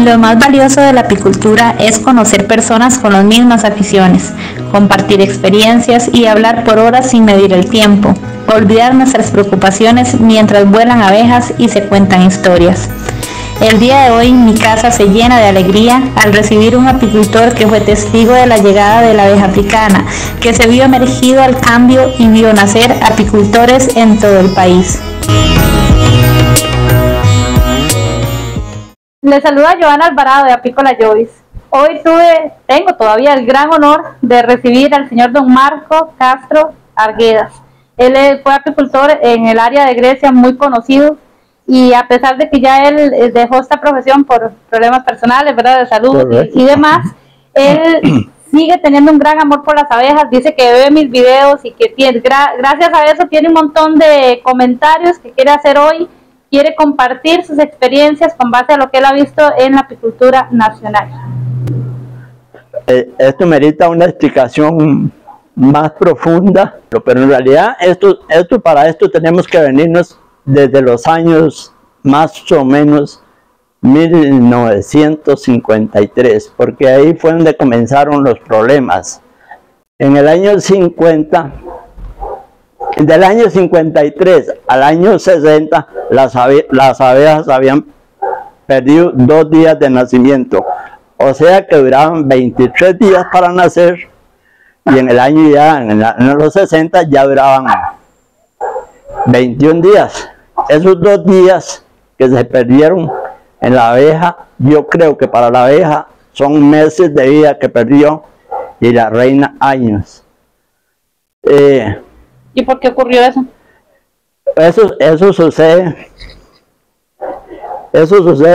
Lo más valioso de la apicultura es conocer personas con las mismas aficiones, compartir experiencias y hablar por horas sin medir el tiempo, olvidar nuestras preocupaciones mientras vuelan abejas y se cuentan historias. El día de hoy mi casa se llena de alegría al recibir un apicultor que fue testigo de la llegada de la abeja africana, que se vio emergido al cambio y vio nacer apicultores en todo el país. Les saluda Joana Alvarado de Apícola Jovis. Hoy tengo todavía el gran honor de recibir al señor don Marco Castro Arguedas. Él fue apicultor en el área de Grecia, muy conocido, y a pesar de que ya él dejó esta profesión por problemas personales, ¿verdad?, de salud y demás, él sigue teniendo un gran amor por las abejas. Dice que ve mis videos y que gracias a eso tiene un montón de comentarios que quiere hacer hoy. Quiere compartir sus experiencias con base a lo que él ha visto en la apicultura nacional. Esto merita una explicación más profunda, pero en realidad para esto tenemos que venirnos desde los años más o menos 1953, porque ahí fue donde comenzaron los problemas. En el año 50, del año 53 al año 60, las abejas habían perdido 2 días de nacimiento, o sea que duraban 23 días para nacer, y en el año en los 60 ya duraban 21 días. Esos 2 días que se perdieron en la abeja, yo creo que para la abeja son meses de vida que perdió, y la reina años. ¿Y por qué ocurrió eso? Eso sucede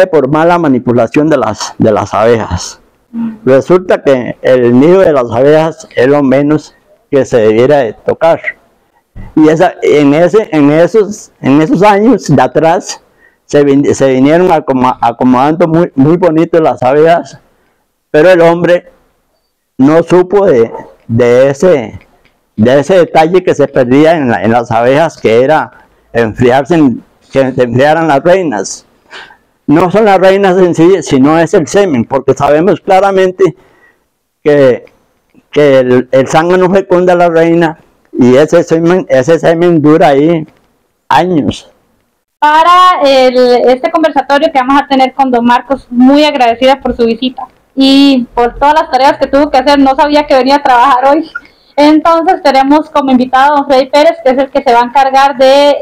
por mala manipulación de las abejas. Resulta que el nido de las abejas es lo menos que se debiera de tocar. Y en esos años de atrás se vinieron acomodando muy bonito las abejas, pero el hombre no supo de ese detalle que se perdía en las abejas, que era que se enfriaran las reinas. No son las reinas en sí, sino es el semen, porque sabemos claramente que el zángano fecunda a la reina, y ese semen dura ahí años. Para este conversatorio que vamos a tener con don Marcos, muy agradecida por su visita y por todas las tareas que tuvo que hacer. No sabía que venía a trabajar hoy. Entonces tenemos como invitado a don Freddy Pérez, que es el que se va a encargar de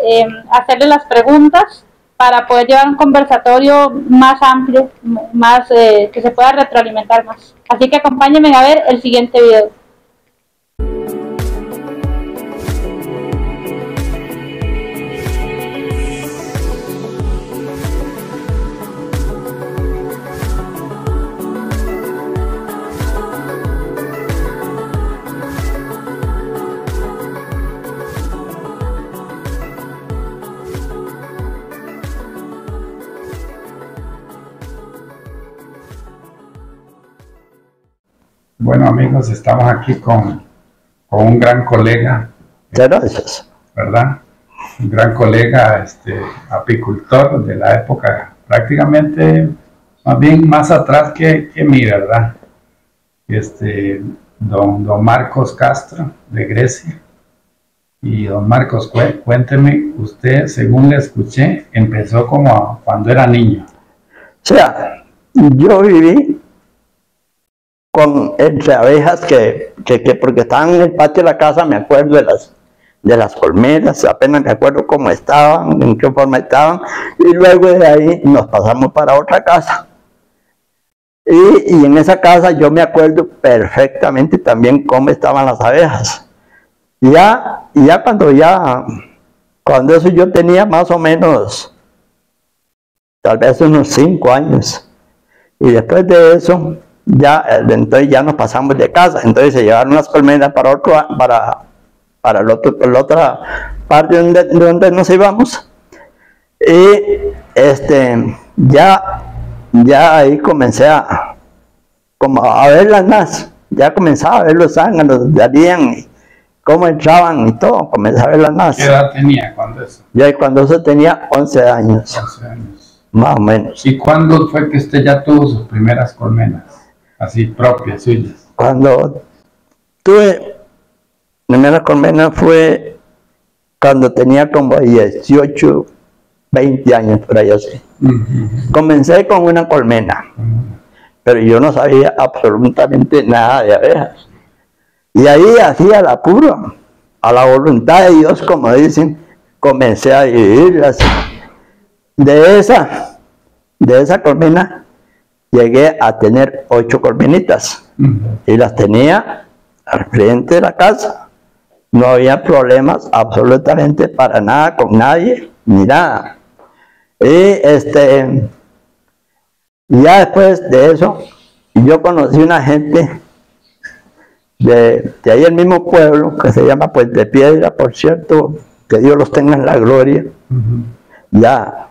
hacerle las preguntas para poder llevar un conversatorio más amplio, más que se pueda retroalimentar más. Así que acompáñenme a ver el siguiente video. Bueno, amigos, estamos aquí con un gran colega, Gracias. ¿verdad? Un gran colega, apicultor de la época, prácticamente, más bien más atrás que mí, ¿verdad? Don Marcos Castro, de Grecia. Y don Marcos, cuénteme, usted, según le escuché, empezó como cuando era niño. O sea, yo viví entre abejas porque estaban en el patio de la casa. Me acuerdo de las colmenas, apenas me acuerdo cómo estaban, en qué forma estaban, y luego de ahí nos pasamos para otra casa. Y en esa casa yo me acuerdo perfectamente también cómo estaban las abejas. Cuando eso yo tenía más o menos, tal vez unos 5 años, y después de eso, entonces ya nos pasamos de casa. Entonces se llevaron las colmenas para la otra parte donde nos íbamos, y ya ahí comencé a verlas más. Ya comenzaba a ver los zánganos, darían cómo entraban y todo, comencé a verlas más. ¿Qué edad tenía cuando eso? Ya cuando eso tenía 11 años. 11 años. más o menos. ¿Y cuándo fue que usted ya tuvo sus primeras colmenas, así propias, suyas? Cuando tuve primera colmena fue cuando tenía como 18, 20 años, por ahí así. Comencé con una colmena, pero yo no sabía absolutamente nada de abejas. Y ahí hacía la pura, a la voluntad de Dios, como dicen, comencé a vivirlas. De esa colmena llegué a tener 8 colmenitas y las tenía al frente de la casa. No había problemas absolutamente para nada con nadie, ni nada. Y ya después de eso, yo conocí una gente de ahí el mismo pueblo, que se llama Puente Piedra, por cierto, que Dios los tenga en la gloria. Ya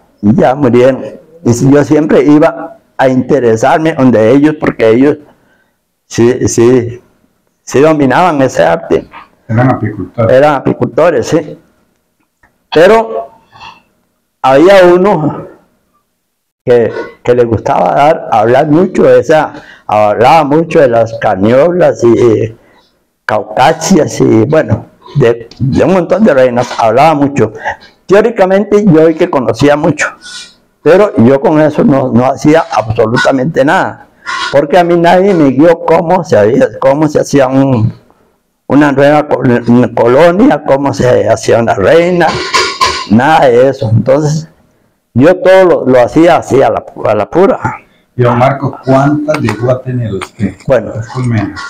murieron. Y yo siempre iba a interesarme donde ellos, porque ellos sí dominaban ese arte. Eran apicultores. Eran apicultores, sí. Pero había uno que le gustaba hablar mucho hablaba mucho de las cañolas y caucasias y bueno, de un montón de reinas, hablaba mucho. Teóricamente yo que conocía mucho, pero yo con eso no hacía absolutamente nada, porque a mí nadie me guió cómo se hacía una nueva colonia, cómo se hacía una reina, nada de eso. Entonces yo todo lo hacía así a la pura. Y don Marco, ¿cuántas llegó a tener usted? Bueno, colmenas.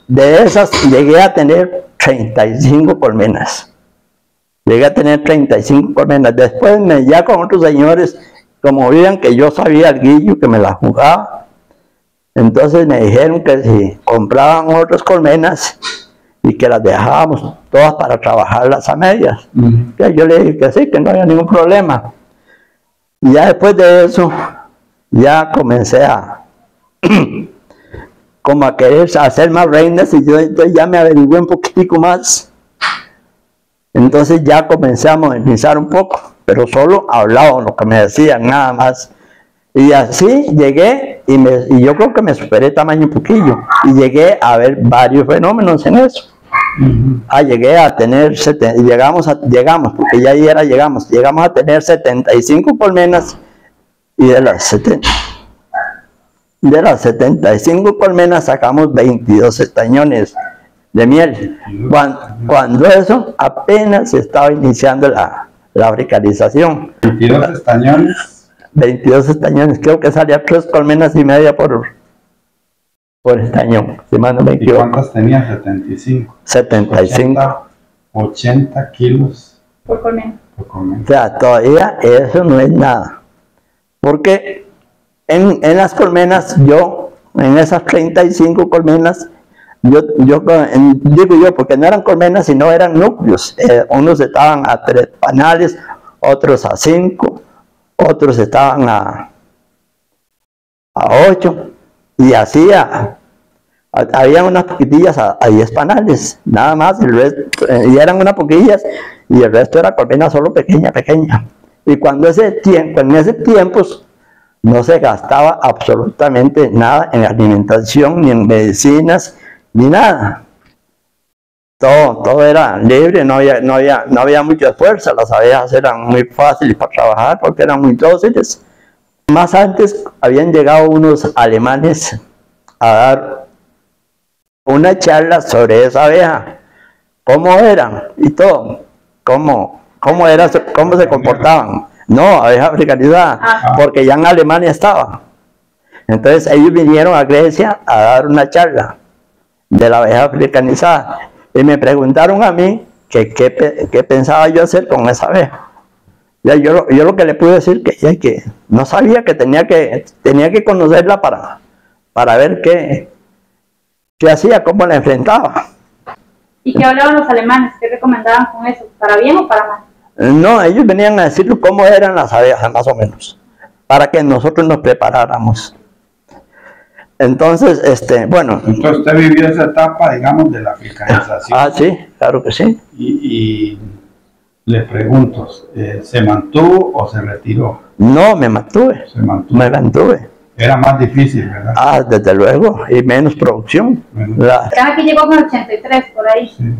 de esas llegué a tener 35 colmenas. Llegué a tener 35 colmenas. Después ya con otros señores, como veían que yo sabía el guillo, que me la jugaba, entonces me dijeron que si compraban otras colmenas y que las dejábamos todas para trabajarlas a medias. Yo le dije que sí, que no había ningún problema. Y ya después de eso, ya comencé como a querer hacer más reinas, y yo entonces ya me averigué un poquitico más. Entonces ya comencé a modernizar un poco, pero solo hablaba lo que me decían, nada más. Y así llegué, y yo creo que me superé tamaño un poquillo, y llegué a ver varios fenómenos en eso. Llegué a tener, llegamos, porque ya llegamos a tener 75 colmenas, y de las 75 colmenas sacamos 22 estañones de miel. Cuando eso apenas estaba iniciando la africanización. 22 estañones. 22 estañones, creo que salía 3 colmenas y media por estañón, si mal no me equivoco. ¿Y cuántas tenía? 75. 75. 80 kilos por colmena. O sea, todavía eso no es nada. Porque en las colmenas, en esas 35 colmenas, digo yo, porque no eran colmenas, sino eran núcleos. Unos estaban a 3 panales, otros a 5, otros estaban a 8, y así había unas poquitillas a 10 panales, nada más, y eran unas poquillas, y el resto era colmena solo pequeña. Y en ese tiempo no se gastaba absolutamente nada en alimentación, ni en medicinas, ni nada. Todo era libre, no había mucha fuerza. Las abejas eran muy fáciles para trabajar porque eran muy dóciles. Más antes habían llegado unos alemanes a dar una charla sobre esa abeja, cómo eran y todo, cómo se comportaban. No, abeja africanizada, porque ya en Alemania estaba. Entonces ellos vinieron a Grecia a dar una charla de la abeja africanizada y me preguntaron a mí qué pensaba yo hacer con esa abeja. Yo lo que le pude decir que no sabía, que tenía que conocerla para ver qué hacía, cómo la enfrentaba. ¿Y qué hablaban los alemanes? ¿Qué recomendaban con eso? ¿Para bien o para mal? No, ellos venían a decirnos cómo eran las abejas, más o menos, para que nosotros nos preparáramos. Entonces, bueno. Entonces usted vivió esa etapa, digamos, de la africanización. Sí, claro que sí. Y Le pregunto, ¿se mantuvo o se retiró? No, me mantuve. Se mantuvo. Me mantuve. Era más difícil, ¿verdad? Ah, desde luego, y menos producción. Cada que llegó con el 83, por ahí. Sí.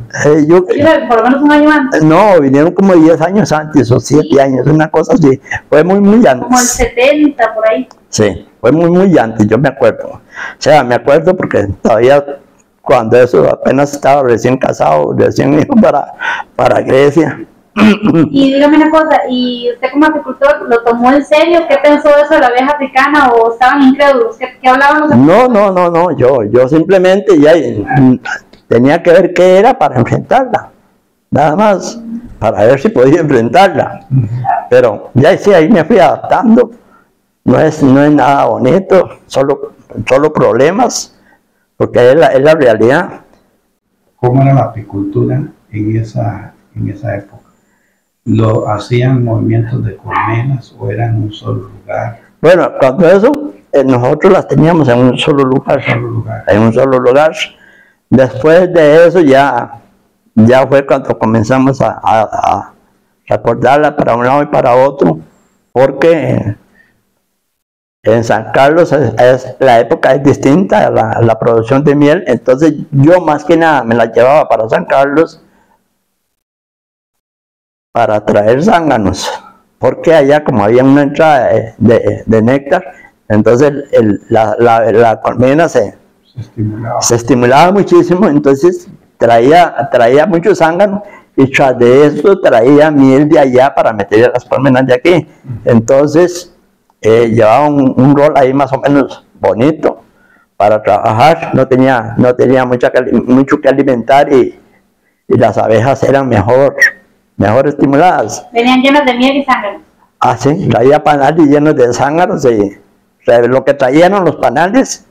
Por lo menos un año antes. No, vinieron como 10 años antes o 7 años, una cosa así. Fue muy antes. Como el 70, por ahí. Sí, fue muy antes, yo me acuerdo. O sea, me acuerdo porque todavía cuando eso apenas estaba recién casado, recién ido para Grecia. Y dígame una cosa, ¿y usted como apicultor lo tomó en serio? ¿Qué pensó de eso de la abeja africana o estaban incrédulos? ¿Qué hablaban los apicultores? No, yo simplemente ya tenía que ver qué era para enfrentarla, nada más, para ver si podía enfrentarla. Pero ya sí, ahí me fui adaptando, no es nada bonito, solo problemas, porque es la realidad. ¿Cómo era la apicultura en esa época? ¿Lo hacían movimientos de colmenas o era en un solo lugar? Bueno, cuando eso, nosotros las teníamos en un solo lugar. En un solo lugar. Después de eso ya fue cuando comenzamos a recordarla para un lado y para otro, porque en San Carlos la época es distinta, la producción de miel. Entonces yo más que nada me la llevaba para San Carlos para traer zánganos, porque allá como había una entrada de néctar, entonces la colmena se estimulaba muchísimo, entonces traía muchos zánganos y tras de eso traía miel de allá para meter a las colmenas de aquí. Entonces llevaba un rol ahí más o menos bonito para trabajar, no tenía mucho que alimentar y las abejas eran mejor estimuladas. Venían llenas de miel y sangre. Ah, sí, traía panales llenos de zánganos y lo que traían eran los panales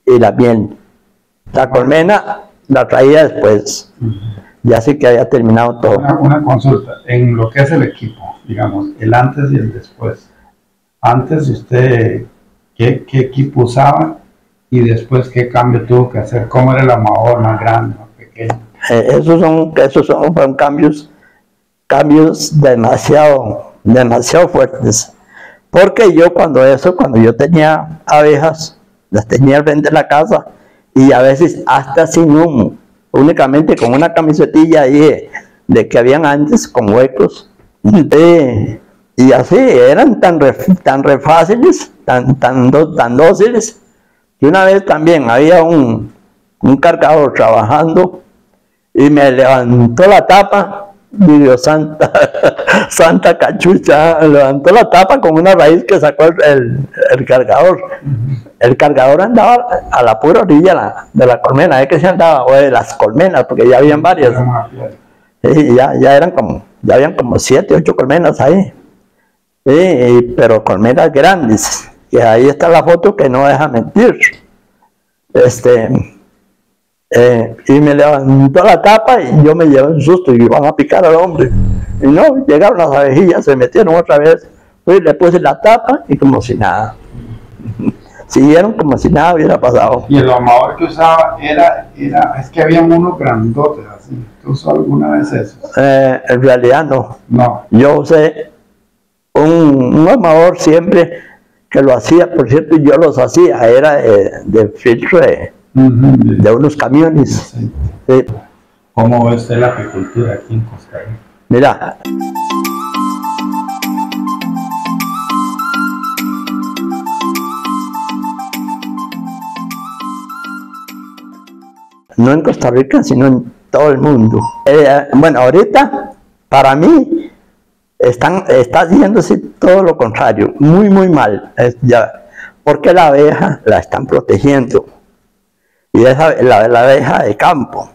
y la miel. La colmena la traía después, ya sí que había terminado todo. Una consulta, en lo que es el equipo, digamos, el antes y el después. Antes usted, ¿qué equipo usaba? Y después, ¿qué cambio tuvo que hacer? ¿Cómo era el amador, más grande, más pequeño? Esos fueron cambios demasiado fuertes, porque yo cuando yo tenía abejas, las tenía al frente de la casa y a veces hasta sin humo, únicamente con una camisetilla ahí de que habían antes con huecos, y así eran tan fáciles, tan dóciles, que una vez también había un cargador trabajando y me levantó la tapa. Dios, santa cachucha, levantó la tapa con una raíz que sacó el cargador. El cargador andaba a la pura orilla de la colmena, que se andaba, o de las colmenas, porque ya habían varias. Sí, ya habían como 7, 8 colmenas ahí. Sí, pero colmenas grandes. Y ahí está la foto que no deja mentir. Y me levantó la tapa y yo me llevé un susto y iban a picar al hombre. Y no, llegaron las abejillas, se metieron otra vez. Pues le puse la tapa y como si nada. Siguieron como si nada hubiera pasado. Y el amador que usaba es que había unos grandotes así. ¿Tú usó alguna vez eso? En realidad no. No. Yo usé un amador siempre que lo hacía, por cierto, yo los hacía, era de filtro de unos camiones. Sí. ¿Cómo ve usted la apicultura aquí en Costa Rica? Mira, no en Costa Rica, sino en todo el mundo. Bueno, ahorita, para mí, está haciéndose todo lo contrario, muy mal, porque la abeja la están protegiendo. Y la abeja de campo,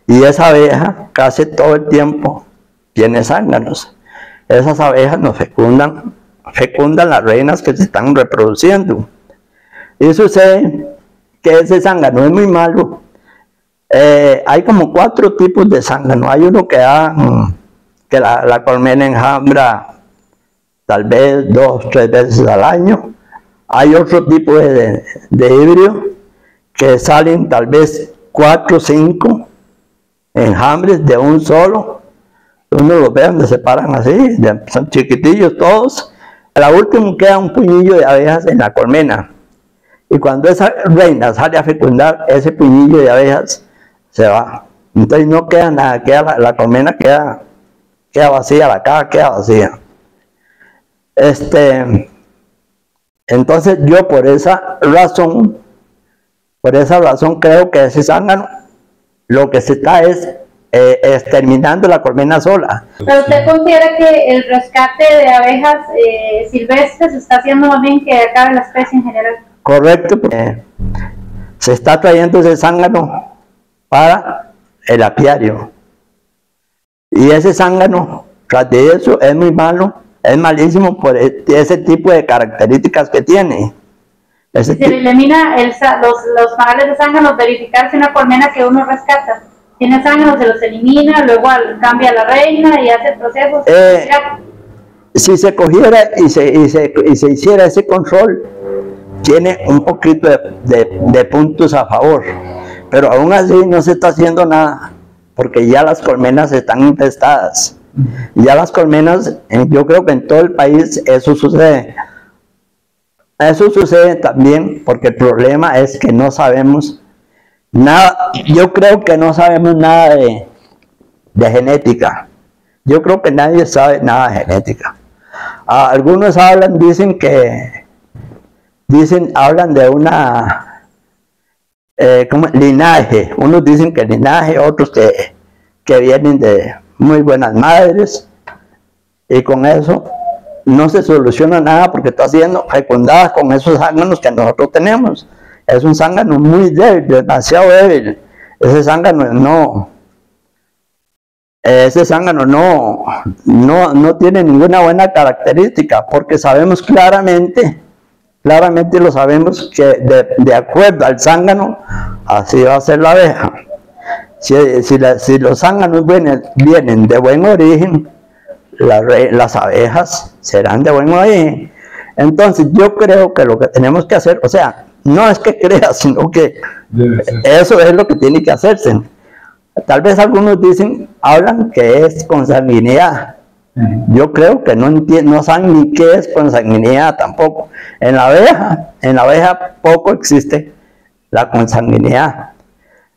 y esa abeja casi todo el tiempo tiene zánganos. Esas abejas nos fecundan las reinas que se están reproduciendo, y sucede que ese zángano es muy malo. Hay como 4 tipos de zángano. Hay uno que da que la colmena enjambra tal vez 2, 3 veces al año. Hay otro tipo de híbrido que salen tal vez 4 o 5 enjambres de un solo, Uno los ve donde se paran así, son chiquitillos todos. A la última queda un puñillo de abejas en la colmena. Y cuando esa reina sale a fecundar, ese puñillo de abejas se va. Entonces no queda nada, la colmena queda vacía, la caja queda vacía. Entonces yo por esa razón creo que ese zángano lo que se está es exterminando la colmena sola. ¿Pero usted considera que el rescate de abejas silvestres está haciendo más bien que acabe la especie en general? Correcto, porque se está trayendo ese zángano para el apiario. Y ese zángano, tras de eso, es muy malo, es malísimo por ese tipo de características que tiene. Si se elimina los panales de zánganos, verificar si una colmena que uno rescata tiene zánganos, se los elimina, luego cambia la reina y hace el proceso. Si se cogiera y se hiciera ese control, tiene un poquito de puntos a favor, pero aún así no se está haciendo nada, porque ya las colmenas están infestadas. Ya las colmenas, yo creo que en todo el país eso sucede. Eso sucede también porque el problema es que no sabemos nada. Yo creo que no sabemos nada de genética. Yo creo que nadie sabe nada de genética. Algunos hablan de una linaje. Unos dicen que linaje, otros que vienen de muy buenas madres, y con eso no se soluciona nada porque está siendo fecundada con esos zánganos que nosotros tenemos. Es un zángano muy débil, demasiado débil. Ese zángano no tiene ninguna buena característica, porque sabemos claramente lo sabemos que de acuerdo al zángano, así va a ser la abeja. Si los zánganos vienen de buen origen, las abejas serán de buen origen. Entonces yo creo que lo que tenemos que hacer, o sea, no es que crea, sino que eso es lo que tiene que hacerse. Tal vez algunos hablan que es consanguinidad. Yo creo que no saben ni qué es consanguinidad tampoco. En la abeja poco existe la consanguinidad.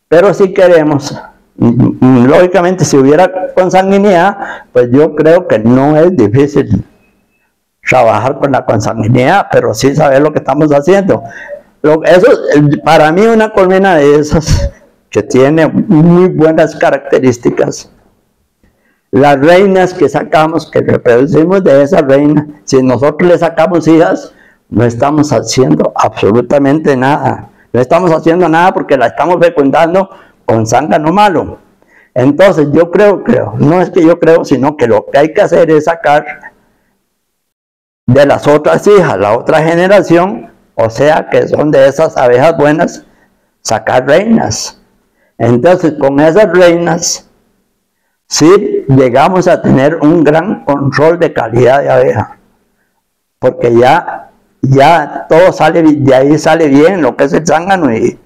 Pero si queremos, lógicamente si hubiera consanguinidad, pues yo creo que no es difícil trabajar con la consanguinidad, pero sí saber lo que estamos haciendo. Para mí una colmena de esas que tiene muy buenas características, las reinas que sacamos, que reproducimos de esa reina, si nosotros le sacamos hijas, no estamos haciendo absolutamente nada. No estamos haciendo nada porque la estamos fecundando con zángano malo. Entonces no es que yo creo, sino que lo que hay que hacer es sacar de las otras hijas, la otra generación, o sea que son de esas abejas buenas, sacar reinas. Entonces con esas reinas sí llegamos a tener un gran control de calidad de abeja, porque ya todo sale, de ahí sale bien lo que es el zángano y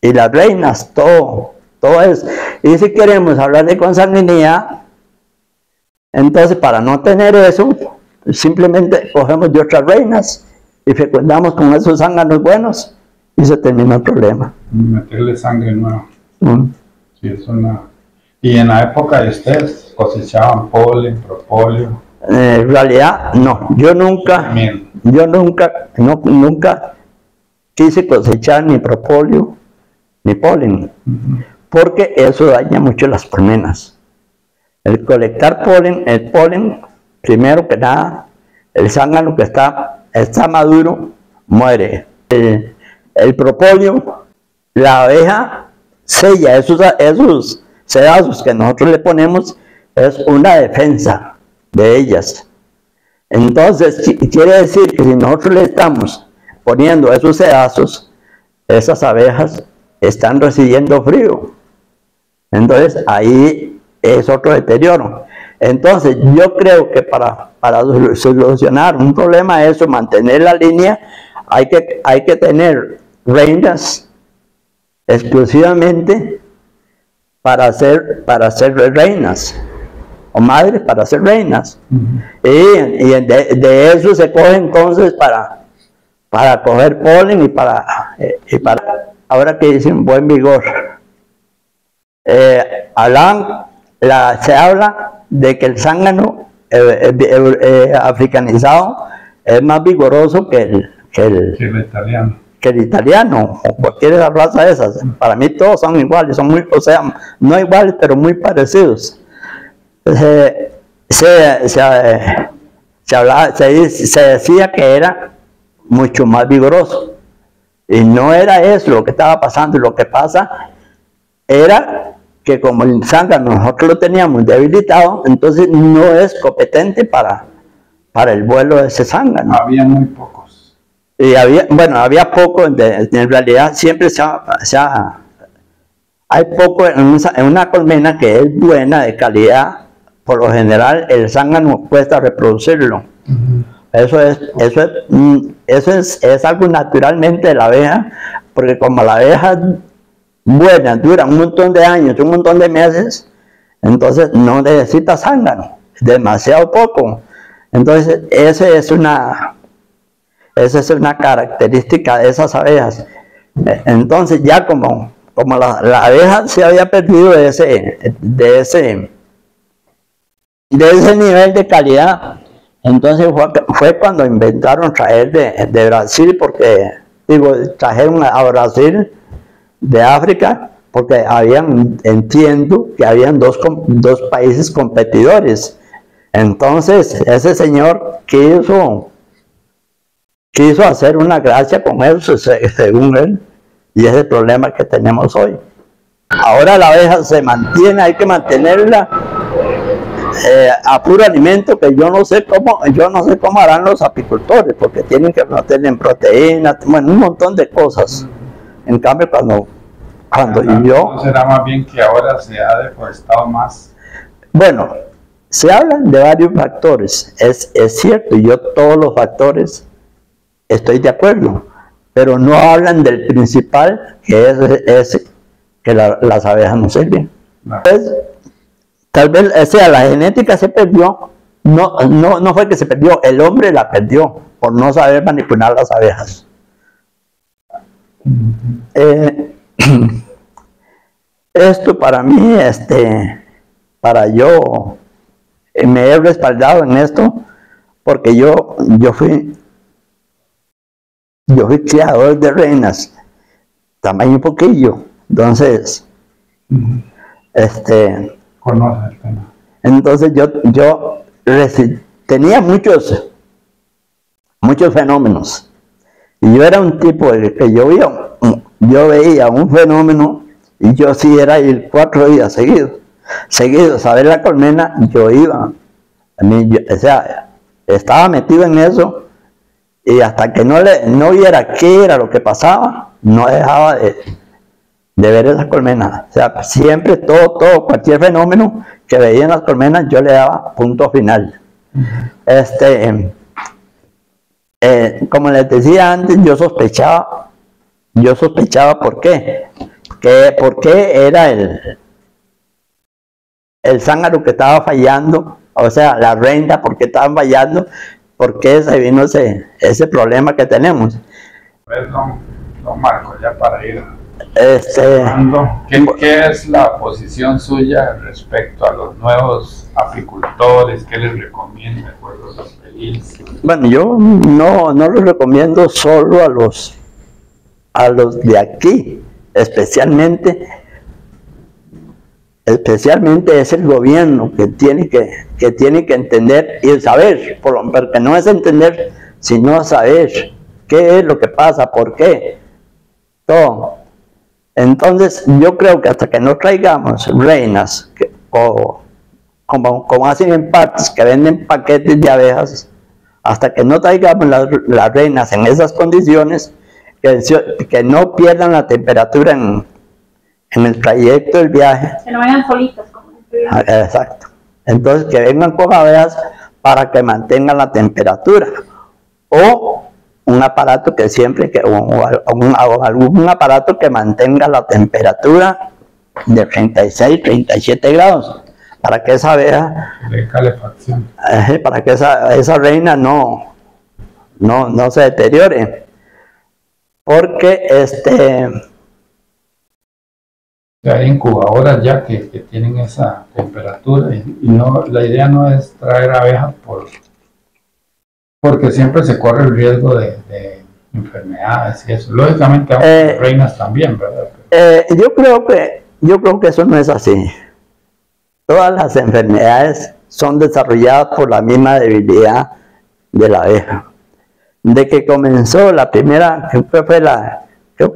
las reinas, todo es. Y si queremos hablar de consanguinidad, entonces para no tener eso, simplemente cogemos de otras reinas y fecundamos con esos zánganos buenos y se termina el problema. Meterle sangre nueva. Sí, es una... Y en la época de ustedes cosechaban polen, propóleo. En realidad no, yo nunca quise cosechar ni propóleo ni polen, porque eso daña mucho las colmenas. El colectar el polen, primero que nada, el zángano que está maduro muere. El propóleo, la abeja sella esos sedazos que nosotros le ponemos, es una defensa de ellas. Entonces quiere decir que si nosotros le estamos poniendo esos sedazos, esas abejas están recibiendo frío. Entonces ahí es otro deterioro. Entonces yo creo que para solucionar un problema de eso, mantener la línea, hay que tener reinas exclusivamente para hacer reinas. o madres para ser reinas. Y de eso se coge entonces para coger polen y para ahora que dicen buen vigor. Se habla de que el zángano africanizado es más vigoroso que el italiano o cualquier raza de esas. Para mí todos son iguales, son muy, o sea, no iguales pero muy parecidos. Se decía que era mucho más vigoroso y no era eso lo que estaba pasando. Lo que pasa era que como el zángano nosotros lo teníamos debilitado, entonces no es competente para el vuelo de ese zángano. Había muy pocos. Y había poco, en realidad siempre hay poco en una colmena que es buena, de calidad. Por lo general el zángano cuesta reproducirlo. Eso es algo naturalmente de la abeja, porque como la abeja buena dura un montón de años, un montón de meses, entonces no necesita zángano, demasiado poco. Entonces esa es una característica de esas abejas. Entonces ya como la abeja se había perdido de ese nivel de calidad, entonces fue cuando inventaron traer de Brasil, porque trajeron a Brasil de África, porque entiendo que habían dos países competidores. Entonces ese señor quiso hacer una gracia con eso, según él, y es el problema que tenemos hoy. Ahora la abeja se mantiene, hay que mantenerla a puro alimento, que yo no sé cómo harán los apicultores, porque tienen que meterle proteínas, bueno, un montón de cosas. En cambio, cuando ¿no será más bien que ahora se ha deforestado más? Bueno, se hablan de varios factores, es cierto, yo todos los factores estoy de acuerdo, pero no hablan del principal, que es que las abejas no sirven. Pues, tal vez, la genética se perdió, no fue que se perdió, el hombre la perdió por no saber manipular las abejas. Esto para mí, para yo, me he respaldado en esto, porque yo fui criador de reinas, tamaño poquillo, entonces, conoce el tema. Entonces yo tenía muchos fenómenos, y yo era un tipo que yo veía un fenómeno, y yo sí era ir 4 días seguidos a ver la colmena. Yo iba, estaba metido en eso, y hasta que no viera qué era lo que pasaba, no dejaba de ver esas colmenas. O sea, siempre cualquier fenómeno que veía en las colmenas, yo le daba punto final. Como les decía antes, yo sospechaba ¿por qué? ¿Por qué era el zángano que estaba fallando? O sea, la reina, ¿por qué estaban fallando? ¿Por qué se vino ese problema que tenemos? Perdón, don Marco, ya para ir cerrando, ¿qué es la posición suya respecto a los nuevos apicultores? ¿Qué les recomienda de acuerdo a los peligros? Bueno, yo no los recomiendo solo a los de aquí, especialmente es el gobierno que tiene que entender y saber, porque no es entender, sino saber qué es lo que pasa, por qué, todo. Entonces yo creo que hasta que no traigamos reinas, como hacen en partes, que venden paquetes de abejas, hasta que no traigamos las reinas en esas condiciones, que no pierdan la temperatura en el trayecto del viaje. Que no vayan solitas. Exacto. Entonces que vengan con abejas para que mantengan la temperatura. O un aparato que algún aparato que mantenga la temperatura de 36, 37 grados. para que esa abeja, de calefacción. para que esa reina no se deteriore. Porque Hay incubadoras ya que tienen esa temperatura y no, la idea no es traer abejas porque siempre se corre el riesgo de enfermedades y eso. Lógicamente hay reinas también, ¿verdad? Yo creo que eso no es así. Todas las enfermedades son desarrolladas por la misma debilidad de la abeja. De que comenzó la primera, creo que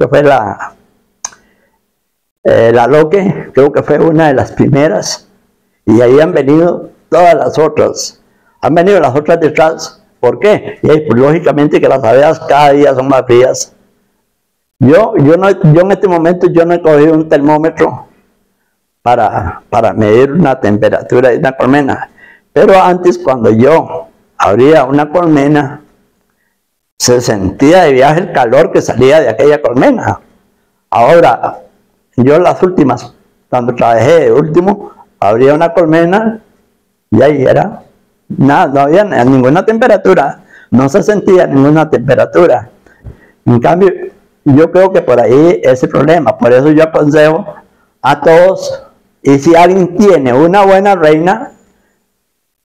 fue la loque, creo que fue una de las primeras, y ahí han venido todas las otras. Han venido las otras detrás. ¿Por qué? Y ahí, pues, lógicamente que las abejas cada día son más frías. Yo en este momento yo no he cogido un termómetro para medir una temperatura de una colmena. Pero antes, cuando yo abría una colmena, se sentía de viaje el calor que salía de aquella colmena. Ahora, yo las últimas, cuando trabajé de último, abría una colmena y ahí era nada, no había ninguna temperatura, no se sentía ninguna temperatura. En cambio, yo creo que por ahí es el problema. Por eso yo aconsejo a todos, y si alguien tiene una buena reina,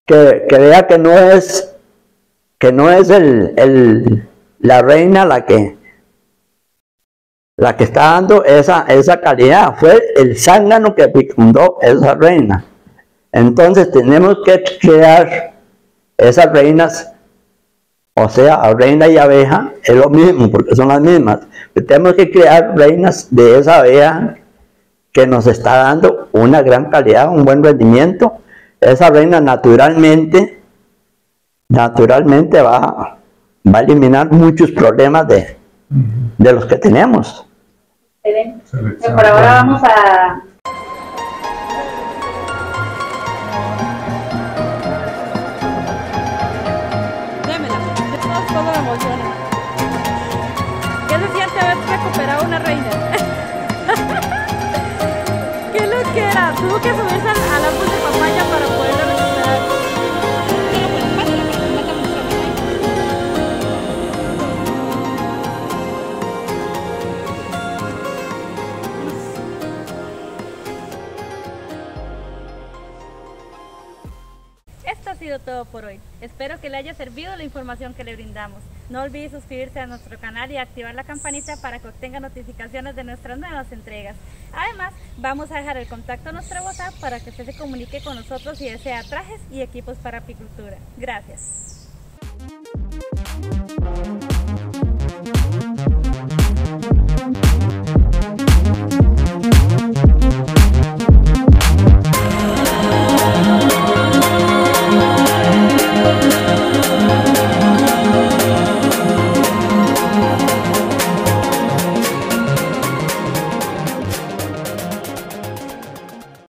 que vea que no es la reina la que está dando esa calidad, fue el zángano que fecundó esa reina. Entonces tenemos que crear esas reinas, o sea, reina y abeja es lo mismo, porque son las mismas. Pero tenemos que crear reinas de esa abeja que nos está dando una gran calidad, un buen rendimiento. Esa reina naturalmente va a eliminar muchos problemas de los que tenemos. Excelente. Por ahora vamos a... Démela, todo me emociona. ¿Qué se siente haber recuperado una reina? ¿Qué lo que era? Tuvo que subirse al árbol de papaya para poderla recuperar. Esto ha sido todo por hoy. Espero que le haya servido la información que le brindamos. No olvide suscribirse a nuestro canal y activar la campanita para que obtenga notificaciones de nuestras nuevas entregas. Además, vamos a dejar el contacto a nuestro WhatsApp para que usted se comunique con nosotros si desea trajes y equipos para apicultura. Gracias.